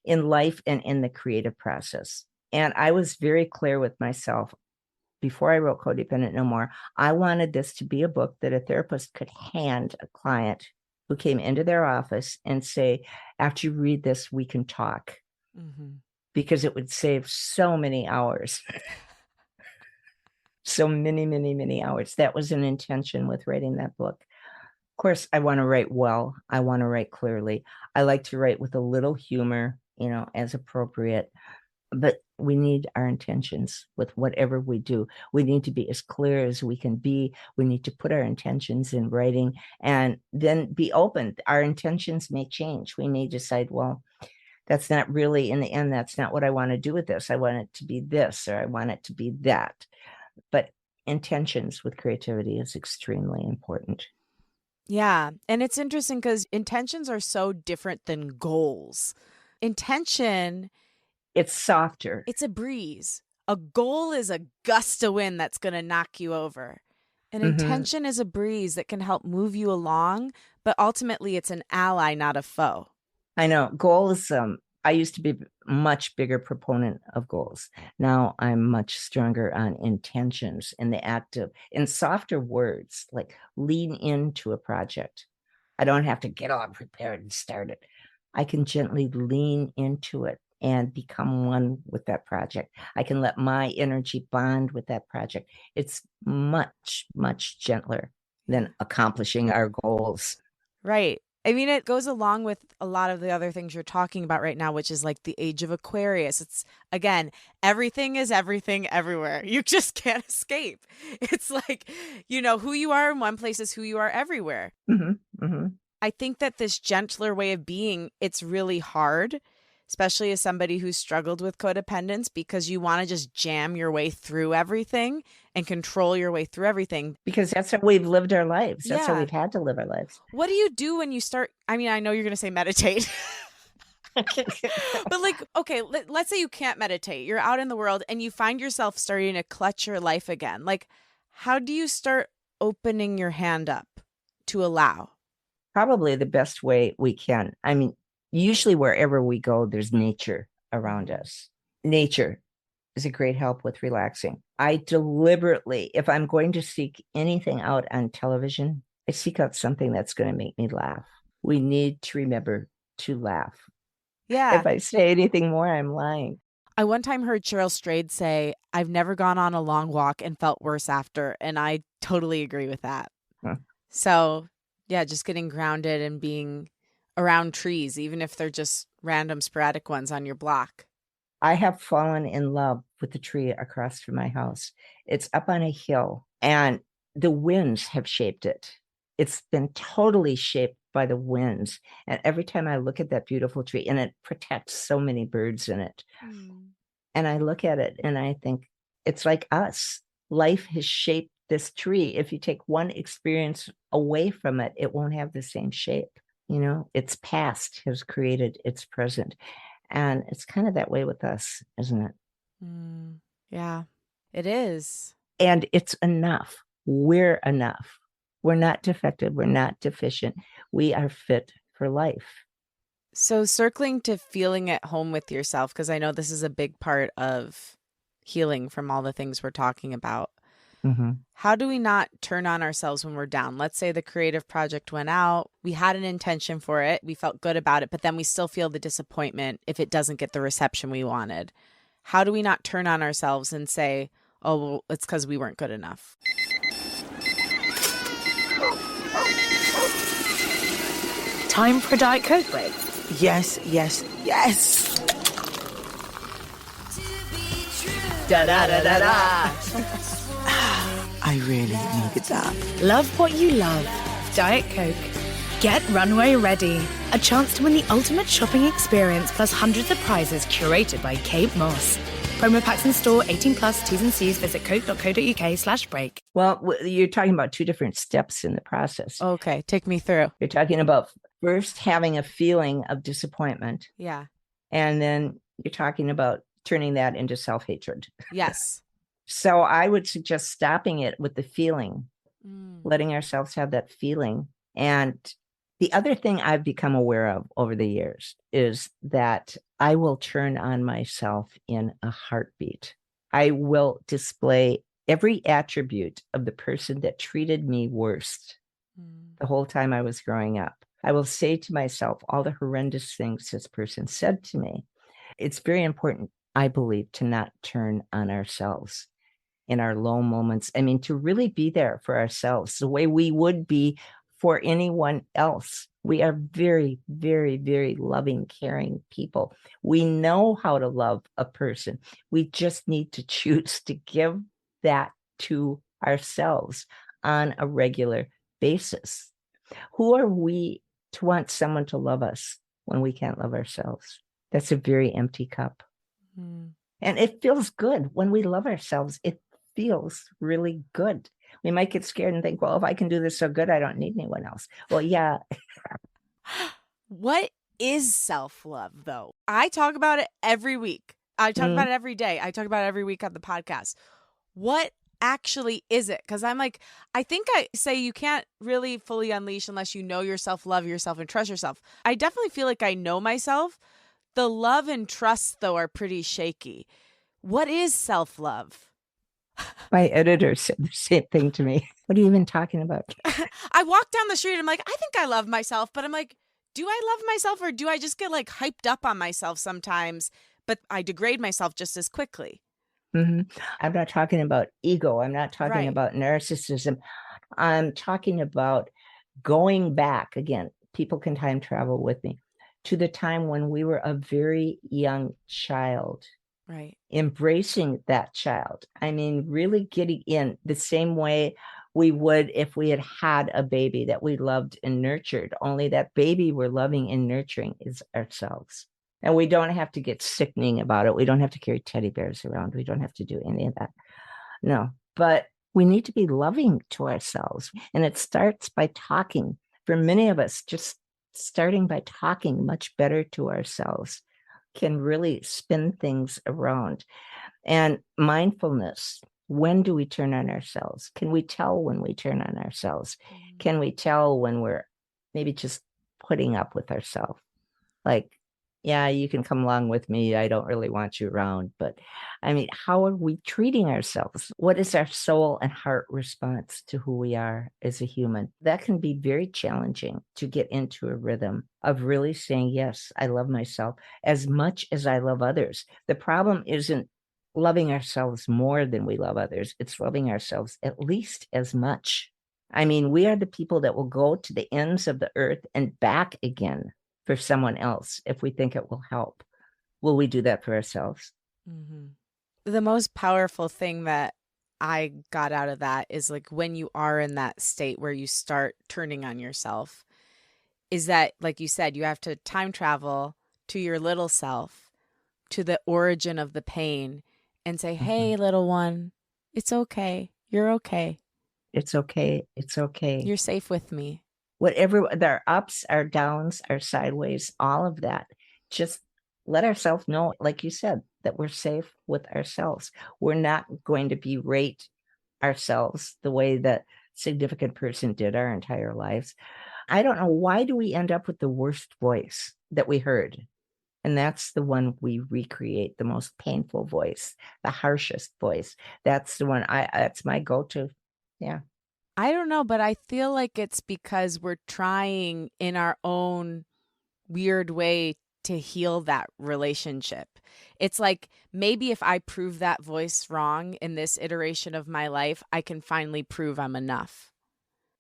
in life and in the creative process. And I was very clear with myself before I wrote Codependent No More. I wanted this to be a book that a therapist could hand a client who came into their office and say, after you read this, we can talk. Mm-hmm. Because it would save so many hours. So many, many, many hours. That was an intention with writing that book. Of course, I want to write well. I want to write clearly. I like to write with a little humor, as appropriate. But we need our intentions with whatever we do. We need to be as clear as we can be. We need to put our intentions in writing and then be open. Our intentions may change. We may decide, well, that's not really, in the end, that's not what I want to do with this. I want it to be this, or I want it to be that. But intentions with creativity is extremely important. Yeah. And it's interesting because intentions are so different than goals. Intention, It's softer. it's a breeze. A goal is a gust of wind that's going to knock you over. An Mm-hmm. intention is a breeze that can help move you along, but ultimately it's an ally, not a foe. I know goals I used to be a much bigger proponent of goals. Now I'm much stronger on intentions and the act of, in softer words, like lean into a project. I don't have to get all prepared and start it. I can gently lean into it and become one with that project. I can let my energy bond with that project. It's much, much gentler than accomplishing our goals. Right. I mean, it goes along with a lot of the other things you're talking about right now, which is like the age of Aquarius. It's, again, everything is everything everywhere. You just can't escape. It's like, who you are in one place is who you are everywhere. Mm-hmm, mm-hmm. I think that this gentler way of being, it's really hard, especially as somebody who's struggled with codependence, because you want to just jam your way through everything and control your way through everything. Because that's how we've lived our lives. That's how Yeah. we've had to live our lives. What do you do when you start? I mean, I know you're going to say meditate. But like, okay, let's say you can't meditate. You're out in the world and you find yourself starting to clutch your life again. Like, how do you start opening your hand up to allow? Probably the best way we can. I mean, usually wherever we go, there's nature around us. Nature is a great help with relaxing. I deliberately, if I'm going to seek anything out on television, I seek out something that's going to make me laugh. We need to remember to laugh. Yeah. If I say anything more, I'm lying. I one time heard Cheryl Strayed say, I've never gone on a long walk and felt worse after. And I totally agree with that. Huh. So, yeah, just getting grounded and being around trees, even if they're just random sporadic ones on your block. I have fallen in love with the tree across from my house. It's up on a hill and the winds have shaped it. It's been totally shaped by the winds. And every time I look at that beautiful tree, and it protects so many birds in it, and I look at it and I think, it's like us. Life has shaped this tree. If you take one experience away from it, it won't have the same shape. Its past has created its present. And it's kind of that way with us, isn't it? Yeah, it is. And it's enough. We're enough. We're not defective. We're not deficient. We are fit for life. So circling to feeling at home with yourself, because I know this is a big part of healing from all the things we're talking about. Mm-hmm. How do we not turn on ourselves when we're down? Let's say the creative project went out. We had an intention for it. We felt good about it, but then we still feel the disappointment if it doesn't get the reception we wanted. How do we not turn on ourselves and say, oh, well, it's because we weren't good enough? Time for a Diet Coke break. Yes, yes, yes. Da da da da da. I really needed that. Love what you love. Diet Coke. Get Runway Ready. A chance to win the ultimate shopping experience plus hundreds of prizes curated by Kate Moss. Promo packs in store, 18 plus, T's and C's. Visit coke.co.uk/break. Well, you're talking about two different steps in the process. Okay, take me through. You're talking about first having a feeling of disappointment. Yeah. And then you're talking about turning that into self-hatred. Yes. So I would suggest stopping it with the feeling, letting ourselves have that feeling. And the other thing I've become aware of over the years is that I will turn on myself in a heartbeat. I will display every attribute of the person that treated me worst the whole time I was growing up. I will say to myself all the horrendous things this person said to me. It's very important, I believe, to not turn on ourselves in our low moments. I mean, to really be there for ourselves the way we would be for anyone else. We are very, very, very loving, caring people. We know how to love a person. We just need to choose to give that to ourselves on a regular basis. Who are we to want someone to love us when we can't love ourselves? That's a very empty cup. And it feels good when we love ourselves. It feels really good. We might get scared and think, well, if I can do this so good, I don't need anyone else. Well, yeah. What is self-love, though? I talk about it every week. I talk about it every day. I talk about it every week on the podcast. What actually is it? Because I'm like, I think I say you can't really fully unleash unless you know yourself, love yourself, and trust yourself. I definitely feel like I know myself, The love and trust, though, are pretty shaky. What is self-love? My editor said the same thing to me. What are you even talking about? I walk down the street, I'm like, I think I love myself, but I'm like, do I love myself, or do I just get like hyped up on myself sometimes, but I degrade myself just as quickly? I'm not talking about ego. I'm not talking Right. about narcissism. I'm talking about going back again. People can time travel with me to the time when we were a very young child. Right. Embracing that child. I mean, really getting in the same way we would if we had had a baby that we loved and nurtured, only that baby we're loving and nurturing is ourselves. And we don't have to get sickening about it. We don't have to carry teddy bears around. We don't have to do any of that. No, but we need to be loving to ourselves. And it starts by talking. For many of us, just starting by talking much better to ourselves can really spin things around. And mindfulness, when do we turn on ourselves? Can we tell when we turn on ourselves? Can we tell when we're maybe just putting up with ourselves? Like, yeah, you can come along with me. I don't really want you around. But I mean, how are we treating ourselves? What is our soul and heart response to who we are as a human? That can be very challenging to get into a rhythm of really saying, yes, I love myself as much as I love others. The problem isn't loving ourselves more than we love others. It's loving ourselves at least as much. I mean, we are the people that will go to the ends of the earth and back again for someone else if we think it will help. Will we do that for ourselves? Mm-hmm. The most powerful thing that I got out of that is like when you are in that state where you start turning on yourself, is that, like you said, you have to time travel to your little self, to the origin of the pain, and say, hey, little one, it's okay. You're okay. It's okay. It's okay. You're safe with me. Whatever their ups, our downs, our sideways, all of that, just let ourselves know, like you said, that we're safe with ourselves. We're not going to berate ourselves the way that significant person did our entire lives. I don't know, why do we end up with the worst voice that we heard? And that's the one we recreate, the most painful voice, the harshest voice. That's the one that's my go-to. Yeah. I don't know, but I feel like it's because we're trying in our own weird way to heal that relationship. It's like maybe if I prove that voice wrong in this iteration of my life, I can finally prove I'm enough.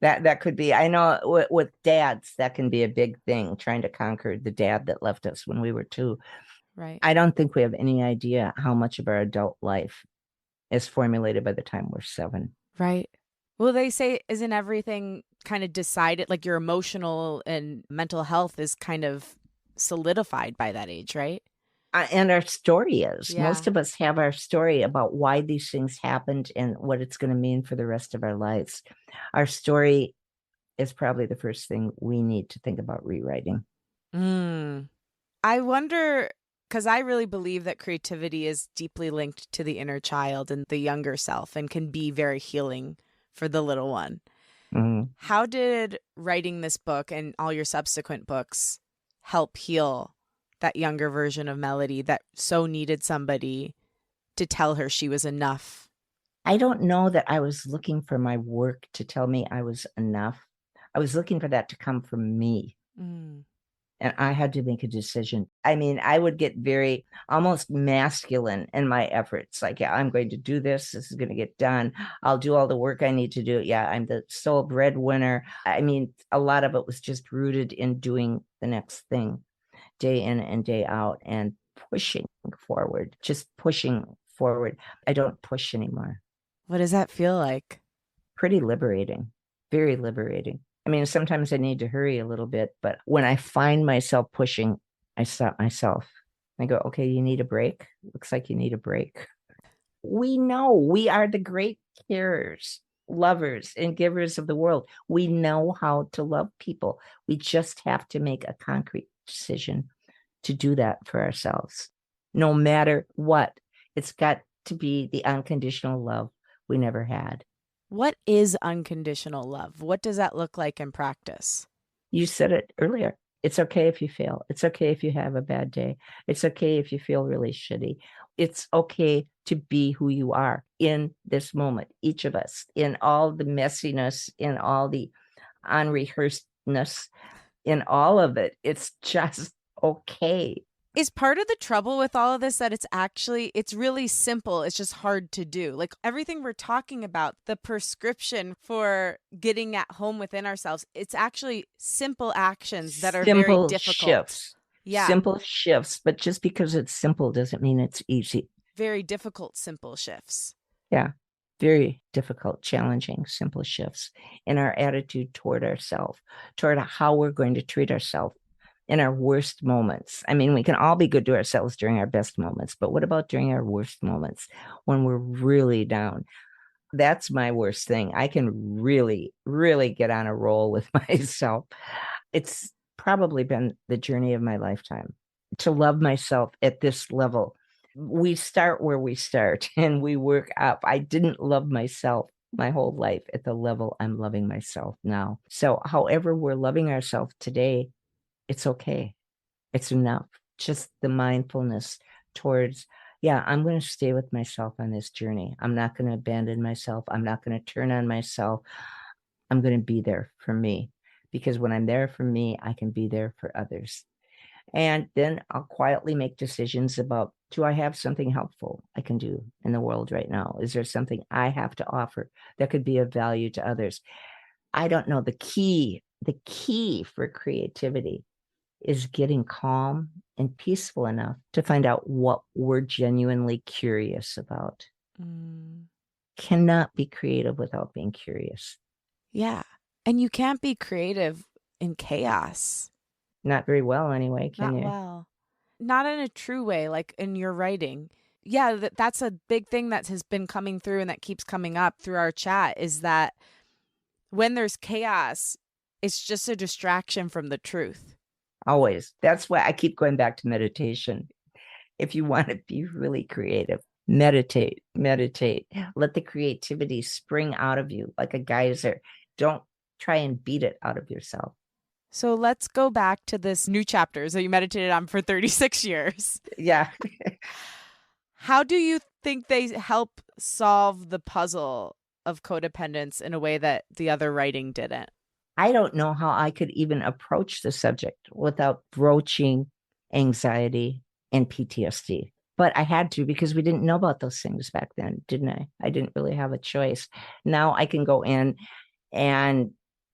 That could be. I know with dads, that can be a big thing, trying to conquer the dad that left us when we were 2. Right. I don't think we have any idea how much of our adult life is formulated by the time we're 7. Right. Well, they say, isn't everything kind of decided, like your emotional and mental health is kind of solidified by that age, right? And our story is. Yeah. Most of us have our story about why these things happened and what it's going to mean for the rest of our lives. Our story is probably the first thing we need to think about rewriting. I wonder, because I really believe that creativity is deeply linked to the inner child and the younger self and can be very healing for the little one. How did writing this book and all your subsequent books help heal that younger version of Melody that so needed somebody to tell her she was enough? I don't know that I was looking for my work to tell me I was enough. I was looking for that to come from me. And I had to make a decision. I mean, I would get very almost masculine in my efforts. Like, yeah, I'm going to do this. This is going to get done. I'll do all the work I need to do. Yeah, I'm the sole breadwinner. I mean, a lot of it was just rooted in doing the next thing day in and day out and pushing forward, just pushing forward. I don't push anymore. What does that feel like? Pretty liberating, very liberating. I mean, sometimes I need to hurry a little bit, but when I find myself pushing, I stop myself. I go, okay, you need a break. Looks like you need a break. We know we are the great carers, lovers, and givers of the world. We know how to love people. We just have to make a concrete decision to do that for ourselves. No matter what, it's got to be the unconditional love we never had. What is unconditional love? What does that look like in practice? You said it earlier. It's okay if you fail. It's okay if you have a bad day. It's okay if you feel really shitty. It's okay to be who you are in this moment, each of us, in all the messiness, in all the unrehearsedness, in all of it. It's just okay. Is part of the trouble with all of this that it's really simple. It's just hard to do. Like everything we're talking about, the prescription for getting at home within ourselves, it's actually simple actions that are very Simple difficult. shifts. Yeah. Simple shifts. But just because it's simple doesn't mean it's easy. Very difficult, simple shifts. Yeah. Very difficult, challenging, simple shifts in our attitude toward ourselves, toward how we're going to treat ourselves in our worst moments. I mean, we can all be good to ourselves during our best moments, but what about during our worst moments when we're really down? That's my worst thing. I can really, really get on a roll with myself. It's probably been the journey of my lifetime to love myself at this level. We start where we start and we work up. I didn't love myself my whole life at the level I'm loving myself now. So however we're loving ourselves today, it's okay. It's enough. Just the mindfulness towards, yeah, I'm going to stay with myself on this journey. I'm not going to abandon myself. I'm not going to turn on myself. I'm going to be there for me, because when I'm there for me, I can be there for others. And then I'll quietly make decisions about, do I have something helpful I can do in the world right now? Is there something I have to offer that could be of value to others? I don't know. The key for creativity is getting calm and peaceful enough to find out what we're genuinely curious about. Cannot be creative without being curious. Yeah. And you can't be creative in chaos. Not very well, anyway, can you? Not well. Not in a true way, like in your writing. Yeah, that's a big thing that has been coming through and that keeps coming up through our chat, is that when there's chaos, it's just a distraction from the truth. Always. That's why I keep going back to meditation. If you want to be really creative, meditate. Let the creativity spring out of you like a geyser. Don't try and beat it out of yourself. So let's go back to this new chapters that you meditated on for 36 years. Yeah. How do you think they help solve the puzzle of codependence in a way that the other writing didn't? I don't know how I could even approach the subject without broaching anxiety and PTSD. But I had to, because we didn't know about those things back then, didn't I? I didn't really have a choice. Now I can go in and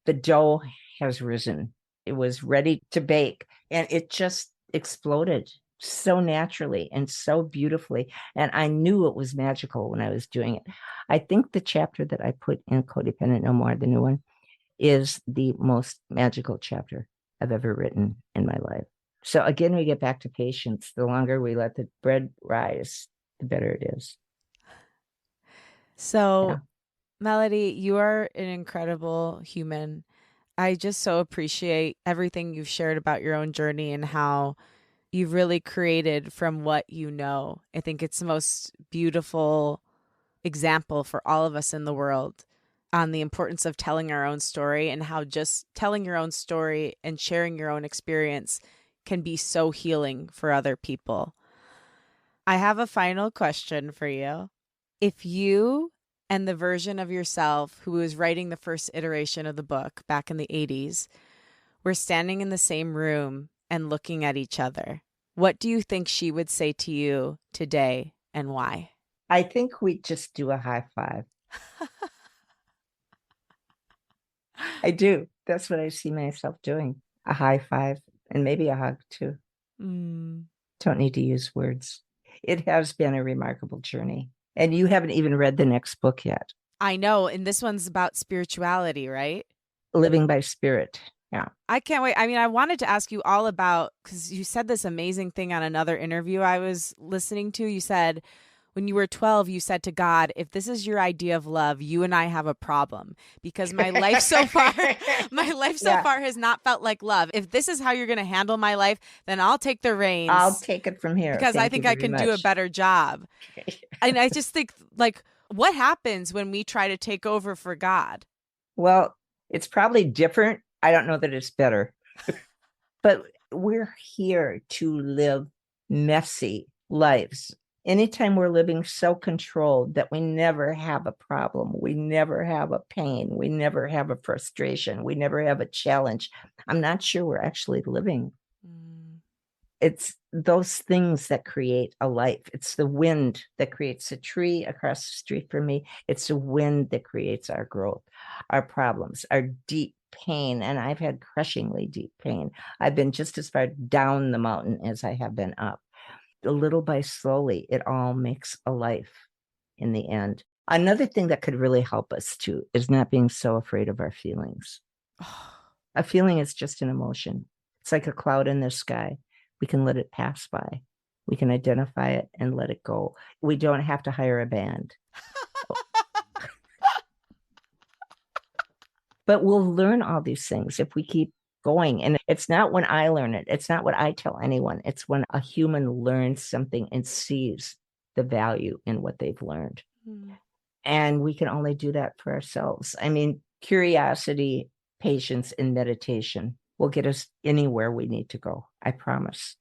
the dough has risen. It was ready to bake and it just exploded so naturally and so beautifully. And I knew it was magical when I was doing it. I think the chapter that I put in Codependent No More, the new one, is the most magical chapter I've ever written in my life. So again, we get back to patience. The longer we let the bread rise, the better it is. So, Yeah. Melody, you are an incredible human. I just so appreciate everything you've shared about your own journey and how you've really created from what you know. I think it's the most beautiful example for all of us in the world on the importance of telling our own story and how just telling your own story and sharing your own experience can be so healing for other people. I have a final question for you. If you and the version of yourself who was writing the first iteration of the book back in the 80s were standing in the same room and looking at each other, what do you think she would say to you today and why? I think we just do a high five. I do. That's what I see myself doing. A high five and maybe a hug too. Don't need to use words. It has been a remarkable journey. And you haven't even read the next book yet. I know. And this one's about spirituality, right? Living by Spirit. Yeah. I can't wait. I mean, I wanted to ask you all about, because you said this amazing thing on another interview I was listening to. You said, when you were 12, you said to God, if this is your idea of love, you and I have a problem, because my life so far, far has not felt like love. If this is how you're going to handle my life, then I'll take the reins. I'll take it from here. Because I think I can do a better job. And I just think, like, what happens when we try to take over for God? Well, it's probably different. I don't know that it's better. But we're here to live messy lives. Anytime we're living so controlled that we never have a problem, we never have a pain, we never have a frustration, we never have a challenge, I'm not sure we're actually living. It's those things that create a life. It's the wind that creates a tree across the street from me. It's the wind that creates our growth, our problems, our deep pain. And I've had crushingly deep pain. I've been just as far down the mountain as I have been up. Little by slowly, it all makes a life in the end. Another thing that could really help us too is not being so afraid of our feelings. A feeling is just an emotion. It's like a cloud in the sky. We can let it pass by. We can identify it and let it go. We don't have to hire a band. But we'll learn all these things if we keep going. And it's not when I learn it. It's not what I tell anyone. It's when a human learns something and sees the value in what they've learned. And we can only do that for ourselves. I mean, curiosity, patience, and meditation will get us anywhere we need to go. I promise.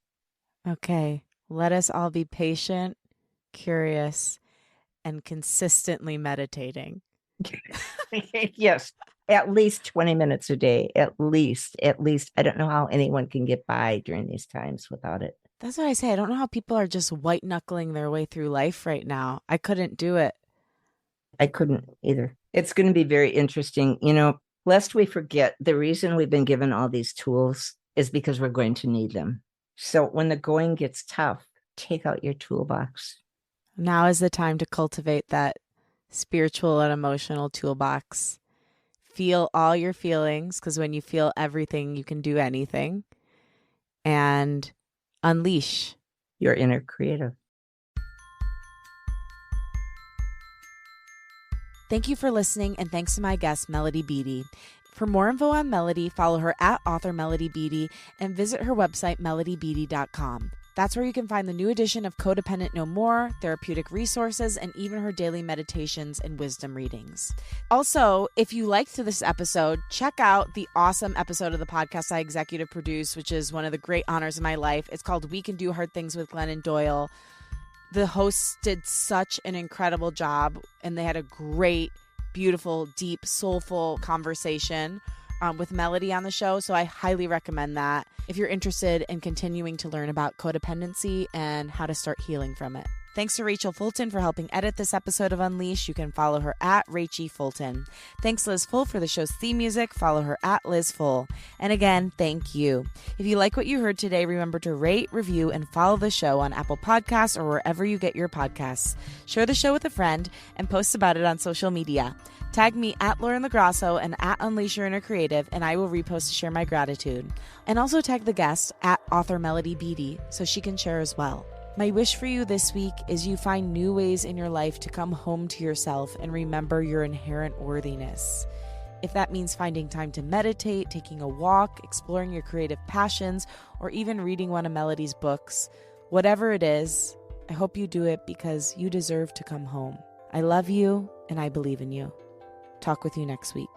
Okay. Let us all be patient, curious, and consistently meditating. Yes. At least 20 minutes a day. At least. I don't know how anyone can get by during these times without it. That's what I say. I don't know how people are just white knuckling their way through life right now. I couldn't do it. I couldn't either. It's going to be very interesting. Lest we forget, the reason we've been given all these tools is because we're going to need them. So when the going gets tough, take out your toolbox. Now is the time to cultivate that spiritual and emotional toolbox. Feel all your feelings, because when you feel everything, you can do anything. And unleash your inner creative. Thank you for listening, and thanks to my guest, Melody Beattie. For more info on Melody, follow her at author Melody Beattie and visit her website, melodybeattie.com. That's where you can find the new edition of Codependent No More, therapeutic resources, and even her daily meditations and wisdom readings. Also, if you liked this episode, check out the awesome episode of the podcast I executive produce, which is one of the great honors of my life. It's called We Can Do Hard Things with Glennon Doyle. The hosts did such an incredible job, and they had a great, beautiful, deep, soulful conversation with Melody on the show. So I highly recommend that if you're interested in continuing to learn about codependency and how to start healing from it. Thanks to Rachel Fulton for helping edit this episode of Unleash. You can follow her at Rachie Fulton. Thanks Liz Full for the show's theme music. Follow her at Liz Full. And again, thank you. If you like what you heard today, remember to rate, review, and follow the show on Apple Podcasts or wherever you get your podcasts. Share the show with a friend and post about it on social media. Tag me at Lauren LaGrasso and at Unleash Your Inner Creative, and I will repost to share my gratitude. And also tag the guest at author Melody Beattie so she can share as well. My wish for you this week is you find new ways in your life to come home to yourself and remember your inherent worthiness. If that means finding time to meditate, taking a walk, exploring your creative passions, or even reading one of Melody's books, whatever it is, I hope you do it because you deserve to come home. I love you and I believe in you. Talk with you next week.